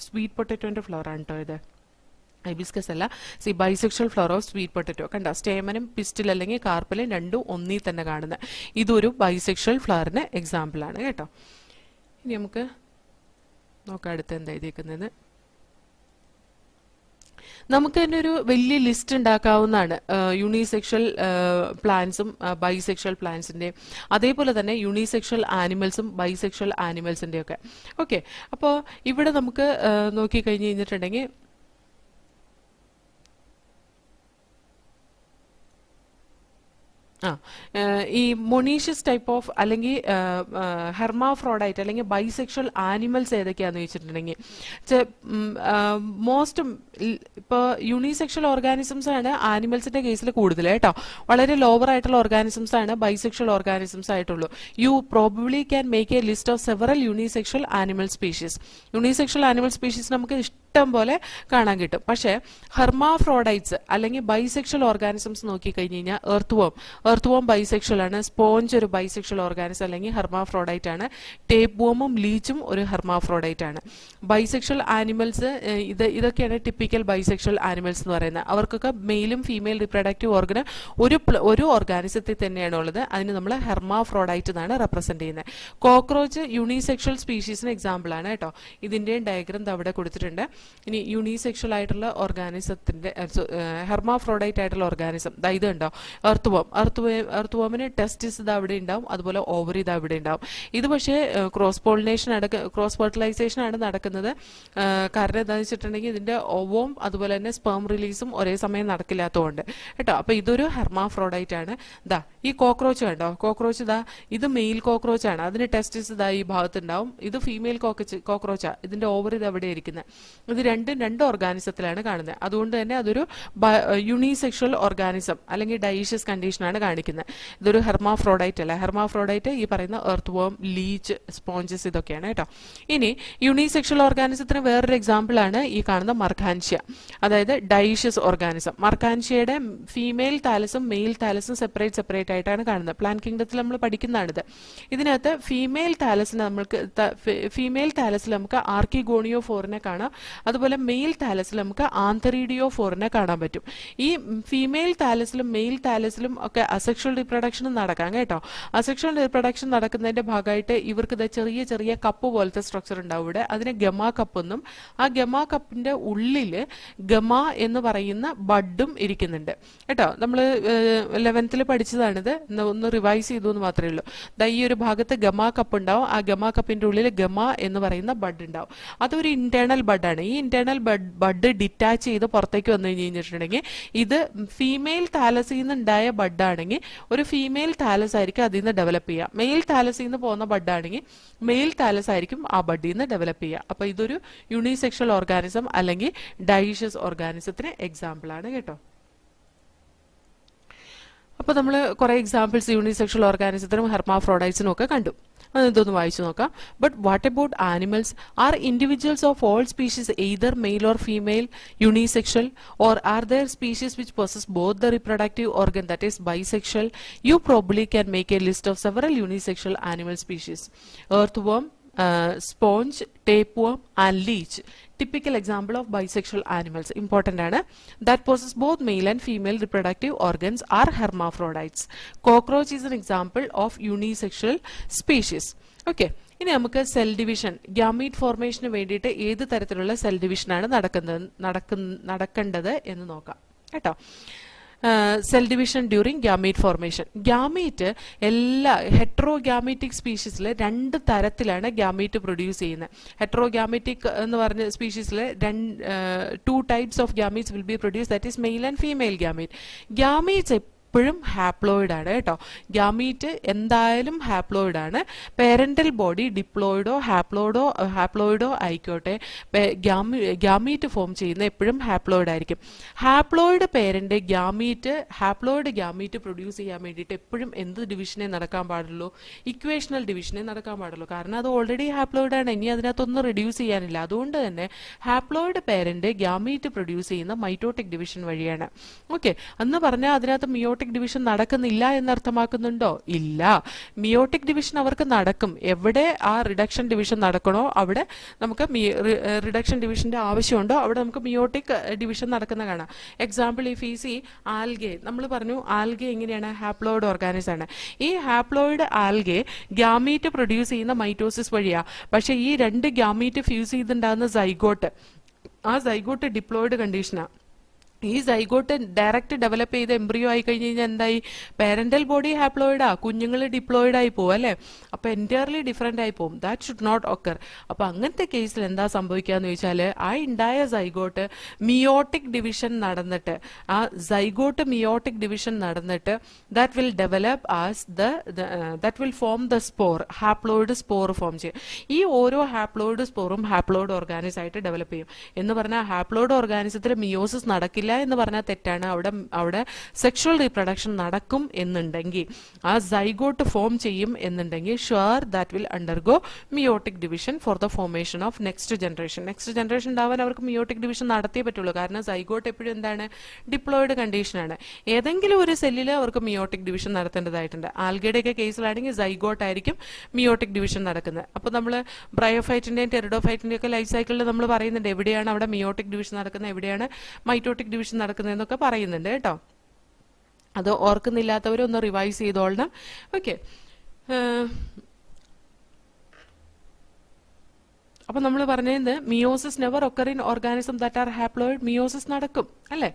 സ്വീറ്റ് പൊട്ടറ്റോന്റെ ഫ്ലവർ ആണ് കേട്ടോ ഇത്. ഹൈബിസ്കസ് അല്ല, bisexual flower of sweet potato. കണ്ടോ, സ്റ്റേമനും പിസ്റ്റിൽ അല്ലെങ്കിൽ കാർപ്പലും രണ്ടും ഒന്നീ തന്നെ കാണുന്നത്. ഇതൊരു ബൈസെക്ഷൽ ഫ്ലവറിന് എക്സാമ്പിൾ ആണ് കേട്ടോ. ഇനി നമുക്ക് നോക്കാം അടുത്ത് എന്താ എഴുതിയിരിക്കുന്നത്. നമുക്ക് തന്നെ ഒരു വലിയ ലിസ്റ്റ് ഉണ്ടാക്കാവുന്നതാണ് യൂണിസെക്ഷൽ പ്ലാന്റ്സും ബൈസെക്ഷൽ പ്ലാന്റ്സിൻ്റെയും, അതേപോലെ തന്നെ യൂണിസെക്ഷൽ ആനിമൽസും ബൈസെക്ഷൽ ആനിമൽസിൻ്റെയും ഒക്കെ. ഓക്കെ, അപ്പോൾ ഇവിടെ നമുക്ക് നോക്കിക്കഴിഞ്ഞ് കഴിഞ്ഞിട്ടുണ്ടെങ്കിൽ ഈ മൊണീഷ്യസ് ടൈപ്പ് ഓഫ് അല്ലെങ്കിൽ ഹെർമാഫ്രോഡൈറ്റ് അല്ലെങ്കിൽ ബൈസെക്ഷൽ ആനിമൽസ് ഏതൊക്കെയാണെന്ന് വെച്ചിട്ടുണ്ടെങ്കിൽ മോസ്റ്റ് ഇപ്പോൾ യൂണിസെക്ഷൽ ഓർഗാനിസംസ് ആണ് ആനിമൽസിന്റെ കേസിൽ കൂടുതൽ കേട്ടോ. വളരെ ലോവർ ആയിട്ടുള്ള ഓർഗാനിസംസ് ആണ് ബൈസെക്ഷൽ ഓർഗാനിസംസ് ആയിട്ടുള്ളൂ. You probably can make A list of several unisexual animal species. Unisexual animal species നമുക്ക് ഇഷ്ടം പോലെ കാണാൻ കിട്ടും. പക്ഷേ ഹെർമാഫ്രോഡൈറ്റ്സ് അല്ലെങ്കിൽ ബൈസെക്ഷൽ ഓർഗാനിസംസ് നോക്കിക്കഴിഞ്ഞ് കഴിഞ്ഞാൽ എർത്ത് വോം ബൈസെക്ഷൽ ആണ്. സ്പോഞ്ച് ഒരു ബൈസെക്ഷൽ ഓർഗാനിസം അല്ലെങ്കിൽ ഹെർമാഫ്രോഡൈറ്റ് ആണ്. ടേപ്പ് വോമും ലീച്ചും ഒരു ഹെർമാഫ്രോഡൈറ്റ് ആണ്. ബൈസെക്ഷൽ ആനിമൽസ് ഇതൊക്കെയാണ് ടിപ്പിക്കൽ ബൈസെക്ഷൽ ആനിമൽസ് എന്ന് പറയുന്നത്. അവർക്കൊക്കെ മെയിലും ഫീമെയിൽ റിപ്രൊഡക്റ്റീവ് ഓർഗന് ഒരു ഓർഗാനിസത്തിൽ തന്നെയാണ് ഉള്ളത്. അതിന് നമ്മൾ ഹെർമാഫ്രോഡൈറ്റ് എന്നാണ് റെപ്രസെന്റ് ചെയ്യുന്നത്. കോക്രോച്ച് യൂണിസെക്ഷൽ സ്പീഷീസിന് എക്സാമ്പിൾ ആണ് കേട്ടോ. ഇതിന്റെയും ഡയഗ്രം അവിടെ കൊടുത്തിട്ടുണ്ട്. ഇനി യൂണിസെക്ഷൽ ആയിട്ടുള്ള ഓർഗാനിസത്തിന്റെ ഹെർമാഫ്രോഡൈറ്റ് ആയിട്ടുള്ള ഓർഗാനിസം ഇത് ഉണ്ടോ, എർത്ത് വോമിന് ടെസ്റ്റിസ് ഇത് അവിടെ ഉണ്ടാവും, അതുപോലെ ഓവറി ഇത് അവിടെ ഉണ്ടാവും. ഇത് പക്ഷേ ക്രോസ് ഫെർട്ടിലൈസേഷൻ ആണ് നടക്കുന്നത്. കാരണം എന്താണെന്ന് വെച്ചിട്ടുണ്ടെങ്കിൽ ഇതിന്റെ ഓവവും അതുപോലെ തന്നെ സ്പേം റിലീസും ഒരേ സമയം നടക്കില്ലാത്തതുകൊണ്ട് കേട്ടോ. അപ്പൊ ഇതൊരു ഹെർമാഫ്രോഡൈറ്റ് ആണ്. ഈ കോക്രോച്ച് കണ്ടോ, കോക്രോച്ച് ഇത് മെയിൽ കോക്രോച്ച് ആണ്. അതിന് ടെസ്റ്റിസ് ഈ ഭാഗത്തുണ്ടാവും. ഇത് ഫീമെയിൽ കോക്രോച്ചാ. ഇതിന്റെ ഓവർ ഇത് എവിടെ ഇരിക്കുന്നത്. ഇത് രണ്ട് ഓർഗാനിസത്തിലാണ് കാണുന്നത്. അതുകൊണ്ട് തന്നെ അതൊരു യൂണിസെക്ഷൽ ഓർഗാനിസം അല്ലെങ്കിൽ ഡൈഷ്യസ് കണ്ടീഷനാണ് കാണിക്കുന്നത്. ഇതൊരു ഹെർമാഫ്രോഡൈറ്റ് അല്ല. ഹെർമാഫ്രോഡൈറ്റ് ഈ പറയുന്ന എർത്ത് വോം, ലീച്ച്, സ്പോഞ്ചസ് ഇതൊക്കെയാണ് കേട്ടോ. ഇനി യൂണിസെക്ഷൽ ഓർഗാനിസത്തിന് വേറൊരു എക്സാമ്പിൾ ആണ് ഈ കാണുന്ന മർക്കാൻഷ്യ, അതായത് ഡൈഷ്യസ് ഓർഗാനിസം. മർക്കാൻഷ്യയുടെ ഫീമെയിൽ താലസും മെയിൽ താലസും സെപ്പറേറ്റ് ആയിട്ടാണ് കാണുന്നത്. പ്ലാന്റ് കിങ്ഡത്തിൽ നമ്മൾ പഠിക്കുന്നതാണിത്. ഇതിനകത്ത് ഫീമെയിൽ താലസിൽ നമുക്ക് ആർക്കിഗോണിയോ ഫോറിനെ കാണാം. അതുപോലെ മെയിൽ താലസിൽ നമുക്ക് ആന്തരീഡിയോ ഫോറിനെ കാണാൻ പറ്റും. ഈ ഫീമെയിൽ താലസിലും മെയിൽ താലസിലും ഒക്കെ അസെക്ഷൽ റീപ്രൊഡക്ഷൻ നടക്കാം കേട്ടോ. അസെക്ഷൽ റീപ്രൊഡക്ഷൻ നടക്കുന്നതിന്റെ ഭാഗമായിട്ട് ഇവർക്ക് ചെറിയ കപ്പ് പോലത്തെ സ്ട്രക്ചർ ഉണ്ടാവും ഇവിടെ. അതിന് ഗമാ കപ്പ് എന്നും, ആ ഗമാ കപ്പിന്റെ ഉള്ളില് ഗമാ എന്ന് പറയുന്ന ബഡും ഇരിക്കുന്നുണ്ട് കേട്ടോ. നമ്മൾ 11th പഠിച്ചതാണിത്, ഒന്ന് റിവൈസ് ചെയ്തു എന്ന് മാത്രമേ ഉള്ളൂ. ഈ ഒരു ഭാഗത്ത് ഗമാ കപ്പ് ഉണ്ടാവും. ആ ഗമാ കപ്പിന്റെ ഉള്ളിൽ ഗമാ എന്ന് പറയുന്ന ബഡ് ഉണ്ടാവും. അതൊരു ഇന്റേണൽ ബഡാണ്. ഈ ഈ ഇന്റേണൽ ബഡ് ഡിറ്റാച്ച് ചെയ്ത് പുറത്തേക്ക് വന്നു കഴിഞ്ഞിട്ടുണ്ടെങ്കിൽ ഇത് ഫീമെയിൽ താലസിൽ നിന്ന് ഉണ്ടായ ബഡ് ആണെങ്കിൽ ഒരു ഫീമെയിൽ താലസ് ആയിരിക്കും അതിൽ നിന്ന് ഡെവലപ്പ് ചെയ്യുക. മെയിൽ താലസിൽ നിന്ന് പോകുന്ന ബഡ് ആണെങ്കിൽ മെയിൽ താലസ് ആയിരിക്കും ആ ബഡിൽ നിന്ന് ഡെവലപ്പ് ചെയ്യുക. അപ്പൊ ഇതൊരു യൂണിസെക്ഷൽ ഓർഗാനിസം അല്ലെങ്കിൽ ഡൈഷ്യസ് ഓർഗാനിസത്തിന് എക്സാമ്പിൾ ആണ് കേട്ടോ. അപ്പൊ നമ്മൾ കുറെ എക്സാമ്പിൾസ് യൂണിസെക്ഷൽ ഓർഗാനിസത്തിനും ഹെർമാഫ്രോഡൈറ്റ്സിനും ഒക്കെ കണ്ടു. ഇതൊന്ന് വായിച്ചു നോക്കാം. But what about animals? R individuals of all species either male or female unisexual, or are there species which possess both the reproductive organ, that is bisexual? You probably can make a list of several unisexual animal species. Earthworm, sponge, tapeworm and leech. Typical example of bisexual animals. Important ആണ്. That possess both male and female reproductive organs are hermaphrodites. Cockroach is an example of unisexual species. Okay. ഇനി നമുക്ക് cell division, gamete ഫോർമേഷന് വേണ്ടിയിട്ട് ഏത് തരത്തിലുള്ള cell ഡിവിഷനാണ് നടക്കേണ്ടത് എന്ന് നോക്കാം കേട്ടോ. Cell division during gamete formation. Gamete എല്ലാ ഹെട്രോഗ്യാമീറ്റിക് സ്പീഷീസിൽ 2 തരത്തിലാണ് ഗ്യാമീറ്റ് പ്രൊഡ്യൂസ് ചെയ്യുന്നത്. ഹെട്രോഗ്യാമീറ്റിക് എന്ന് പറഞ്ഞ സ്പീഷീസിൽ 2 types of gametes will be produced, that is male and female gamete. Gametes എപ്പോഴും ഹാപ്ലോയിഡ് ആണ് കേട്ടോ. ഗ്യാമീറ്റ് എന്തായാലും ഹാപ്ലോയിഡ് ആണ്. പേരന്റൽ ബോഡി ഡിപ്ലോയിഡോ ഹാപ്ലോയിഡോ ആയിക്കോട്ടെ, ഗ്യാമീറ്റ് ഫോം ചെയ്യുന്ന എപ്പോഴും ഹാപ്ലോയിഡ് ആയിരിക്കും. Haploid parent haploid gamete produce ചെയ്യാൻ വേണ്ടിയിട്ട് എപ്പോഴും എന്ത് ഡിവിഷനെ നടക്കാൻ പാടുള്ളൂ? ഇക്വേഷണൽ ഡിവിഷനെ നടക്കാൻ പാടുള്ളൂ. കാരണം അത് ഓൾറെഡി ഹാപ്ലോയിഡ് ആണ്, ഇനി അതിനകത്തൊന്നും റെഡ്യൂസ് ചെയ്യാനില്ല. അതുകൊണ്ട് തന്നെ ഹാപ്ലോയിഡ് പേരന്റ് ഗ്യാമീറ്റ് പ്രൊഡ്യൂസ് ചെയ്യുന്ന മൈറ്റോട്ടിക് ഡിവിഷൻ വഴിയാണ്. ഓക്കെ, എന്ന് പറഞ്ഞാൽ അതിനകത്ത് മിയോട്ടിക് ഡിവിഷൻ നടക്കുന്നില്ല എന്നർത്ഥമാക്കുന്നുണ്ടോ? ഇല്ല. മിയോട്ടിക് ഡിവിഷൻ അവർക്ക് നടക്കും. എവിടെ ആ റിഡക്ഷൻ ഡിവിഷൻ നടക്കണോ അവിടെ നമുക്ക് റിഡക്ഷൻ ഡിവിഷന്റെ ആവശ്യമുണ്ടോ അവിടെ നമുക്ക് മിയോട്ടിക് ഡിവിഷൻ നടക്കുന്ന കാണാം. എക്സാമ്പിൾ ഇഫ് ഈ സി ആൽഗെ, നമ്മൾ പറഞ്ഞു ആൽഗെ എങ്ങനെയാണ്? ഹാപ്ലോയിഡ് ഓർഗാനിസം ആണ്. ഈ ഹാപ്ലോയിഡ് ആൽഗെ ഗ്യാമീറ്റ് പ്രൊഡ്യൂസ് ചെയ്യുന്ന മൈറ്റോസിസ് വഴിയാ. പക്ഷെ ഈ 2 ഗ്യാമീറ്റ് ഫ്യൂസ് ചെയ്തിട്ടുണ്ടാകുന്ന സൈഗോട്ട്, ആ സൈഗോട്ട് ഡിപ്ലോയിഡ് കണ്ടീഷനാ. ഈ സൈഗോട്ട് ഡയറക്റ്റ് ഡെവലപ്പ് ചെയ്ത് എംബ്രിയോ ആയി കഴിഞ്ഞ് കഴിഞ്ഞാൽ എന്തായി? പാരന്റൽ ബോഡി ഹാപ്ലോയിഡാ, കുഞ്ഞുങ്ങൾ ഡിപ്ലോയിഡ് ആയി പോകും അല്ലെ. അപ്പൊ എൻറ്റയർലി ഡിഫറെന്റ് ആയി പോകും. That should not occur. അപ്പൊ അങ്ങനത്തെ കേസിൽ എന്താ സംഭവിക്കാന്ന് ചോദിച്ചാല് ആ ഉണ്ടായ സൈഗോട്ട് മിയോട്ടിക് ഡിവിഷൻ നടന്നിട്ട്, ആ സൈഗോട്ട് മിയോട്ടിക് ഡിവിഷൻ നടന്നിട്ട് that will develop as that will form the spore. Haploid spore form ചെയ്യും. ഈ ഓരോ ഹാപ്ലോയിഡ് സ്പോറും ഹാപ്ലോയിഡ് ഓർഗാനിസം ആയിട്ട് ഡെവലപ്പ് ചെയ്യും. എന്ന് പറഞ്ഞാൽ ഹാപ്ലോയിഡ് ഓർഗാനിസത്തിൽ മിയോസിസ് നടക്കില്ല എന്ന് പറഞ്ഞാൽ തെറ്റാണ്. അവിടെ സെക്ഷുവൽ റീപ്രൊഡക്ഷൻ നടക്കും എന്നുണ്ടെങ്കിൽ, ആ സൈഗോട്ട് ഫോം ചെയ്യും എന്നുണ്ടെങ്കിൽ, sure that will undergo meiotic division for the formation of next generation. Next generation ഉണ്ടാവാൻ അവർക്ക് മിയോട്ടിക് ഡിവിഷൻ നടത്തിയേ പറ്റുള്ളൂ. കാരണം സൈഗോട്ട് എപ്പോഴും എന്താണ്? ഡിപ്ലോയിഡ് കണ്ടീഷനാണ്. ഏതെങ്കിലും ഒരു സെല്ലിൽ അവർക്ക് മിയോട്ടിക് ഡിവിഷൻ നടത്തേണ്ടതായിട്ടുണ്ട്. ആൽഗയുടെ ഒക്കെ കേസിലാണെങ്കിൽ സൈഗോട്ട് ആയിരിക്കും മിയോട്ടിക് ഡിവിഷൻ നടക്കുന്നത്. അപ്പൊ നമ്മൾ ബ്രയോഫൈറ്റിന്റെയും ടെറിഡോഫൈറ്റിന്റെയും ഒക്കെ ലൈഫ് സൈക്കിളിൽ നമ്മൾ പറയുന്നുണ്ട് എവിടെയാണ് അവിടെ മിയോട്ടിക് ഡിവിഷൻ നടക്കുന്നത്, എവിടെയാണ് മൈറ്റോട്ടിക് ഡിവിഷൻ നടക്കുന്നതെന്നൊക്കെ പറയുന്നുണ്ട് കേട്ടോ. അത് ഓർക്കുന്നില്ലാത്തവരൊന്ന് റിവൈസ് ചെയ്തോളണം. ഓക്കെ, അപ്പൊ നമ്മൾ പറഞ്ഞത് meiosis never occur in organism that are haploid. Meiosis നടക്കും അല്ലെ.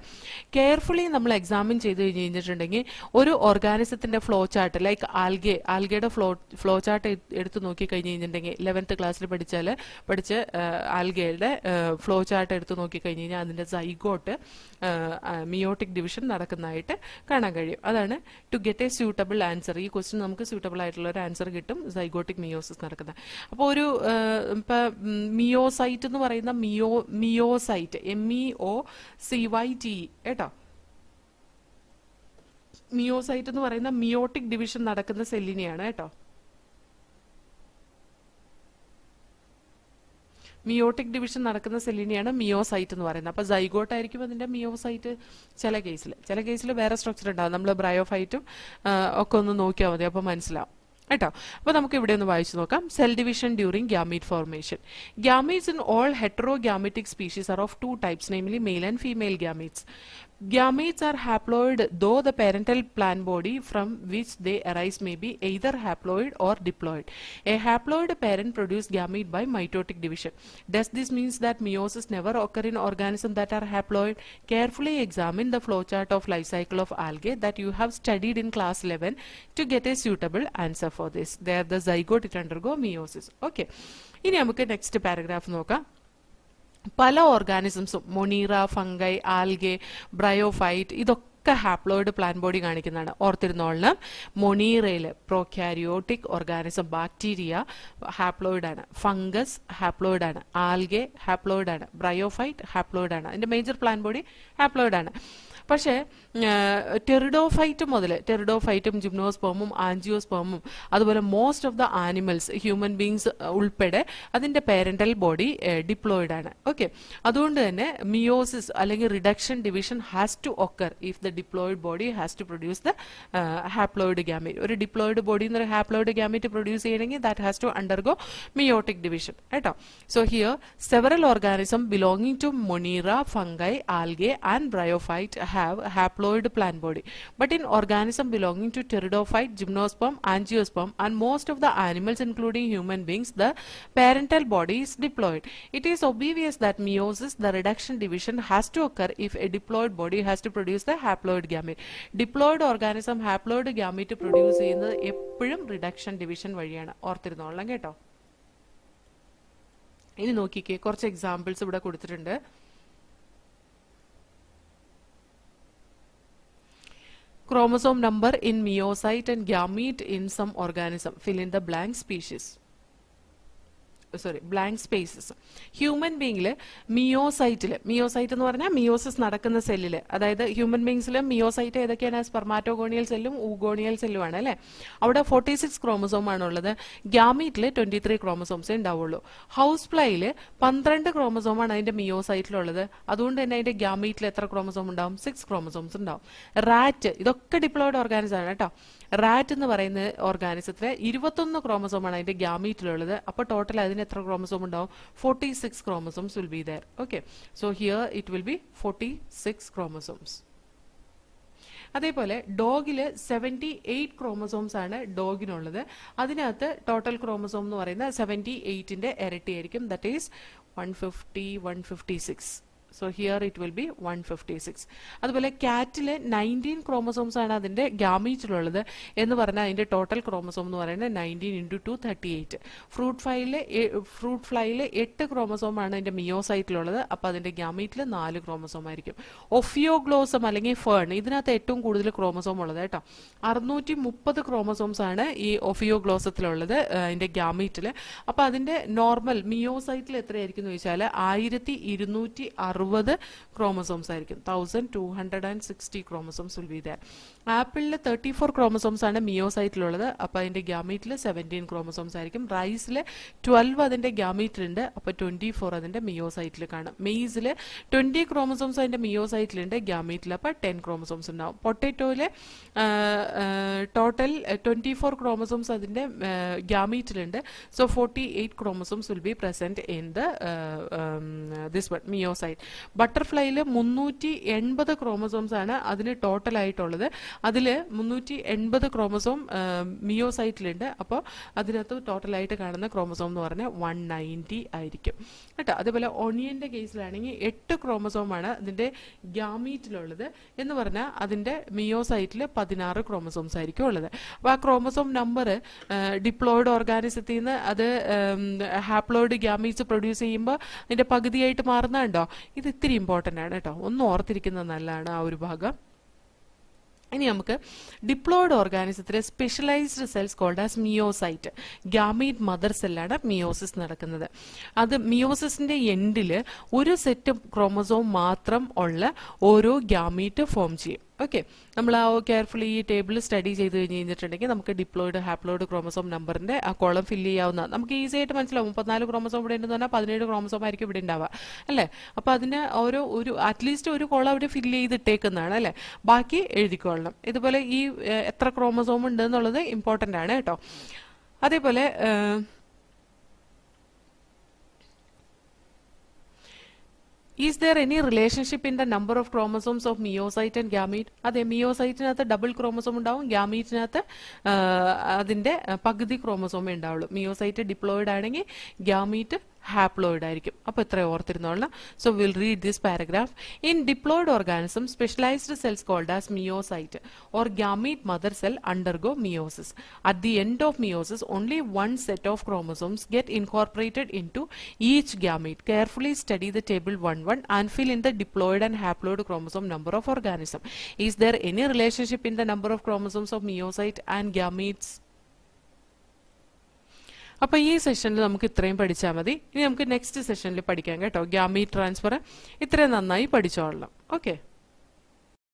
കെയർഫുള്ളി നമ്മൾ എക്സാമിൻ ചെയ്ത് കഴിഞ്ഞിട്ടുണ്ടെങ്കിൽ ഒരു ഓർഗാനിസത്തിന്റെ ഫ്ലോ ചാർട്ട്, ലൈക്ക് ആൽഗയുടെ ഫ്ലോ ചാർട്ട് എടുത്ത് നോക്കി കഴിഞ്ഞ് കഴിഞ്ഞിട്ടുണ്ടെങ്കിൽ 11th ക്ലാസ്സിൽ പഠിച്ച ആൽഗയുടെ ഫ്ലോ ചാർട്ട് എടുത്ത് നോക്കി കഴിഞ്ഞ് കഴിഞ്ഞാൽ അതിന്റെ സൈഗോട്ട് മിയോട്ടിക് ഡിവിഷൻ നടക്കുന്നതായിട്ട് കാണാൻ കഴിയും. അതാണ് to get a suitable answer. ഈ ക്വസ്റ്റ്യൻ നമുക്ക് സ്യൂട്ടബിൾ ആയിട്ടുള്ള ഒരു ആൻസർ കിട്ടും, സൈഗോട്ടിക് മിയോസിസ് നടക്കുന്നത്. അപ്പോൾ ഒരു ഇപ്പൊ മിയോസൈറ്റ് എന്ന് പറയുന്ന മിയോസൈറ്റ് MEOCYTE കേട്ടോ. മിയോസൈറ്റ് എന്ന് പറയുന്ന മിയോട്ടിക് ഡിവിഷൻ നടക്കുന്ന സെല്ലിനെയാണ് കേട്ടോ. മിയോട്ടിക് ഡിവിഷൻ നടക്കുന്ന സെല്ലിനെയാണ് മിയോസൈറ്റ് എന്ന് പറയുന്നത്. അപ്പൊ സൈഗോട്ട് ആയിരിക്കും അതിന്റെ മിയോസൈറ്റ്. ചില കേസിൽ വേറെ സ്ട്രക്ചർ ഉണ്ടാവും. നമ്മൾ ബ്രയോഫൈറ്റും ഒക്കെ ഒന്ന് നോക്കിയാൽ മതി, അപ്പൊ മനസ്സിലാവും കേട്ടോ. അപ്പൊ നമുക്ക് ഇവിടെ ഒന്ന് വായിച്ചു നോക്കാം. Cell division during gamete formation. Gametes in all heterogametic species are of 2 types, namely male and female gametes. Gametes are haploid, though the parental plant body from which they arise may be either haploid or diploid. A haploid parent produces gamete by mitotic division. Does this mean that meiosis never occur in organisms that are haploid? Carefully examine the flowchart of life cycle of algae that you have studied in class 11 to get a suitable answer for this. There the zygote it undergo meiosis. Okay. ഇനി നമുക്ക് next paragraph നോക്കാം. പല ഓർഗാനിസംസും Monera, fungi, algae, bryophyte ഇതൊക്കെ haploid plant body കാണിക്കുന്നതാണ്. ഓർത്തിരുന്നോളണം, മൊണീറയില് prokaryotic organism bacteria haploid ആണ്, fungus haploid ആണ്, algae haploid ആണ്, bryophyte haploid ആണ്. അതിന്റെ മേജർ പ്ലാന്റ് ബോഡി ഹാപ്ലോയിഡ് ആണ്. പക്ഷേ ടെറിഡോഫൈറ്റ് മുതൽ ടെറിഡോഫൈറ്റും ജിംനോസ്പേമും ആൻജിയോസ്പേമും അതുപോലെ most of the animals human beings ഉൾപ്പെടെ അതിന്റെ പേരന്റൽ ബോഡി ഡിപ്ലോയിഡ് ആണ്. ഓക്കെ, അതുകൊണ്ട് തന്നെ മിയോസിസ് അല്ലെങ്കിൽ reduction division has to occur if the diploid body has to produce the haploid gamete. ഒരു ഡിപ്ലോയിഡ് ബോഡി എന്നൊരു ഹാപ്ലോയിഡ് ഗാമീറ്റ് പ്രൊഡ്യൂസ് ചെയ്യണമെങ്കിൽ that has to undergo meiotic division കേട്ടോ. So here several organism belonging to Monera, fungi, algae and bryophyte have haploid plant body, but in organism belonging to pteridophyte, gymnosperm, angiosperm and most of the animals including human beings, the parental body is diploid. It is obvious that meiosis, the reduction division, has to occur if a diploid body has to produce the haploid gamete. Diploid organism haploid gamete produce ചെയ്യുന്നത് എപ്പോഴും reduction division വഴിയാണ്. ഓർത്തിരുന്നോളാം കേട്ടോ. ഇനി നോക്കിക്കേ, കുറച്ച് examples ഇവിടെ കൊടുത്തിട്ടുണ്ട്. Chromosome number in meiocyte and gamete in some organism. Fill in the blank species. Blank spaces. Human ബീങ്ങില് മിയോസൈറ്റ് എന്ന് പറഞ്ഞാൽ മിയോസിസ് നടക്കുന്ന സെല്ലില്, അതായത് ഹ്യൂമൻ ബീങ്സിലും മിയോസൈറ്റ് ഏതൊക്കെയാണ്? സ്പെർമാറ്റോഗോണിയൽ സെല്ലും ഊഗോണിയൽ സെല്ലും ആണ് അല്ലെ. അവിടെ 46 ക്രോമസോം ആണ് ഉള്ളത്. ഗ്യാമീറ്റില് 23 ക്രോമസോംസേ ഉണ്ടാവുള്ളൂ. ഹൗസ് ഫ്ലൈയില് 12 ക്രോമസോം ആണ് അതിന്റെ മിയോസൈറ്റിലുള്ളത്. അതുകൊണ്ട് തന്നെ അതിന്റെ ഗ്യാമീറ്റിൽ എത്ര ക്രോമസോം ഉണ്ടാവും? 6 ക്രോമസോംസ് ഉണ്ടാവും. റാറ്റ്, ഇതൊക്കെ ഡിപ്ലോയിഡ് ഓർഗാനിസം ആണ് കേട്ടോ. റാറ്റ് എന്ന് പറയുന്ന ഓർഗാനിസത്തില് 21 ക്രോമസോം ആണ് അതിന്റെ ഗ്യാമീറ്റിലുള്ളത്. അപ്പൊ ടോട്ടൽ അതിന് എത്ര ക്രോമസോം ഉണ്ടാവും? 46 chromosomes will be there. Okay, so here it will be 46 chromosomes. അതേപോലെ ഡോഗില് 78 ക്രോമസോംസ് ആണ് ഡോഗിനുള്ളത്. അതിനകത്ത് ടോട്ടൽ ക്രോമസോം എന്ന് പറയുന്നത് 78ന്റെ ഇരട്ടിയായിരിക്കും. That is 150, 156. So here it will be 156. അതുപോലെ കാറ്റില് 19 ക്രോമസോംസ് ആണ് അതിന്റെ ഗ്യാമീറ്റിലുള്ളത് എന്ന് പറഞ്ഞാൽ അതിന്റെ ടോട്ടൽ ക്രോമസോം എന്ന് പറയുന്നത് 19 × 2 38. ഫ്രൂട്ട് ഫ്ലൈയില് 8 ക്രോമസോം ആണ് അതിന്റെ മിയോസൈറ്റിലുള്ളത്. അപ്പൊ അതിന്റെ ഗ്യാമീറ്റില് 4 ക്രോമസോം ആയിരിക്കും. ഒഫിയോഗ്ലോസം അല്ലെങ്കിൽ ഫേൺ, ഇതിനകത്ത് ഏറ്റവും കൂടുതൽ ക്രോമസോം ഉള്ളത് കേട്ടോ. 630 ക്രോമസോംസ് ആണ് ഈ ഒഫിയോഗ്ലോസത്തിലുള്ളത് അതിന്റെ ഗ്യാമീറ്റില്. അപ്പൊ അതിന്റെ നോർമൽ മിയോസൈറ്റിൽ എത്രയായിരിക്കും എന്ന് ചോദിച്ചാൽ 1260 ക്രോമസോംസ് ആയിരിക്കും. 1260 ക്രോമസോംസ് വിൽ ബി ദേർ. ആപ്പിളിൽ 34 ക്രോമസോംസ് ആണ് മിയോസൈറ്റിലുള്ളത്. അപ്പൊ അതിന്റെ ഗ്യാമീറ്റിൽ 17 ക്രോമസോംസ് ആയിരിക്കും. റൈസിൽ 12 അതിന്റെ ഗ്യാമീറ്റിലുണ്ട്. അപ്പൊ 24 അതിന്റെ മിയോസൈറ്റിൽ കാണും. മെയ്സിൽ 20 ക്രോമസോംസ് അതിന്റെ മിയോസൈറ്റിലുണ്ട്, ഗ്യാമീറ്റിൽ അപ്പൊ 10 ക്രോമസോംസ് ഉണ്ടാവും. പൊട്ടറ്റോയില് ടോട്ടൽ 24 ക്രോമസോംസ് അതിന്റെ ഗ്യാമീറ്റിലുണ്ട്. So 48 chromosomes will be present in the this one meiocyte. ബട്ടർഫ്ലൈയില് 380 ക്രോമസോംസ് ആണ് അതിന് ടോട്ടൽ ആയിട്ടുള്ളത്. അതില് 380 ക്രോമസോം മിയോസൈറ്റിലുണ്ട്. അപ്പോൾ അതിനകത്ത് ടോട്ടലായിട്ട് കാണുന്ന ക്രോമസോം എന്ന് പറഞ്ഞാൽ 190 ആയിരിക്കും കേട്ടോ. അതേപോലെ ഒണിയന്റെ കേസിലാണെങ്കിൽ 8 ക്രോമസോം ആണ് അതിന്റെ ഗ്യാമീറ്റിലുള്ളത് എന്ന് പറഞ്ഞാൽ അതിന്റെ മിയോസൈറ്റിൽ 16 ക്രോമസോംസ് ആയിരിക്കും ഉള്ളത്. അപ്പോൾ ആ ക്രോമസോം നമ്പർ ഡിപ്ലോയിഡ് ഓർഗാനിസത്തിൽ നിന്ന് അത് ഹാപ്ലോയിഡ് ഗ്യാമീറ്റ്സ് പ്രൊഡ്യൂസ് ചെയ്യുമ്പോൾ അതിന്റെ പകുതിയായിട്ട് മാറുന്നുണ്ടോ? ഇത് ഇത്തിരി ഇമ്പോർട്ടൻ്റ് ആണ് കേട്ടോ, ഒന്ന് ഓർത്തിരിക്കുന്നത് നല്ലതാണ് ആ ഒരു ഭാഗം. ഇനി നമുക്ക് ഡിപ്ലോയിഡ് ഓർഗാനിസത്തിലെ specialised cells called as meiocyte. Gamete mother സെല്ലാണ് മിയോസിസ് നടക്കുന്നത്. അത് മിയോസിസിന്റെ എൻഡില് ഒരു സെറ്റ് ക്രോമസോം മാത്രം ഉള്ള ഓരോ ഗ്യാമീറ്റ് ഫോം ചെയ്യും. ഓക്കെ, നമ്മൾ ആ കെയർഫുള്ളി ഈ ടേബിൾ സ്റ്റഡി ചെയ്ത് കഴിഞ്ഞിട്ടുണ്ടെങ്കിൽ നമുക്ക് ഡിപ്ലോയിഡ് ഹാപ്ലോയിഡ് ക്രോമസോം നമ്പറിന്റെ ആ കോളം ഫില്ല് ചെയ്യാവുന്ന നമുക്ക് ഈസി ആയിട്ട് മനസ്സിലാവും. 34 ക്രോമസോം ഇവിടെ ഉണ്ടെന്ന് പറഞ്ഞാൽ 17 ക്രോമസോം ആയിരിക്കും ഇവിടെ ഉണ്ടാവുക അല്ലേ. അപ്പൊ അതിന് ഓരോ അറ്റ്ലീസ്റ്റ് ഒരു കോളം അവിടെ ഫില്ല് ചെയ്തിട്ടേക്കുന്നതാണ് അല്ലെ. ബാക്കി എഴുതിക്കൊള്ളണം. ഇതുപോലെ ഈ എത്ര ക്രോമസോം ഉണ്ട് എന്നുള്ളത് ഇമ്പോർട്ടൻ്റ് ആണ് കേട്ടോ. അതേപോലെ Is there any relationship in the number of chromosomes of meiocyte and gamete? അതെ, മിയോസൈറ്റിനകത്ത് ഡബിൾ ക്രോമസോം ഉണ്ടാവും, ഗ്യാമീറ്റിനകത്ത് അതിന്റെ പകുതി ക്രോമസോമേ ഉണ്ടാവുള്ളൂ. മിയോസൈറ്റ് ഡിപ്ലോയിഡ് ആണെങ്കിൽ ഗ്യാമീറ്റ് ഹാപ്ലോയിഡ് ആയിരിക്കും. അപ്പോൾ ഇത്ര ഓർത്തിരുന്നോളാം. So will read this paragraph. In diploid organism specialised cells called as meiocyte or gamete mother cell undergo meiosis. At the end of meiosis, only one set of chromosomes get incorporated into each gamete. Carefully study the table 1.1 and fill in the diploid and haploid chromosome number of organism. Is there any relationship in the number of chromosomes of meiocyte and gametes? അപ്പോൾ ഈ സെഷനിൽ നമുക്ക് ഇത്രയും പഠിച്ചാൽ മതി. ഇനി നമുക്ക് next സെഷനിൽ പഠിക്കാം കേട്ടോ. ഗ്യാമീറ്റ് ട്രാൻസ്ഫർ ഇത്രയും നന്നായി പഠിച്ചോളാം. ഓക്കെ.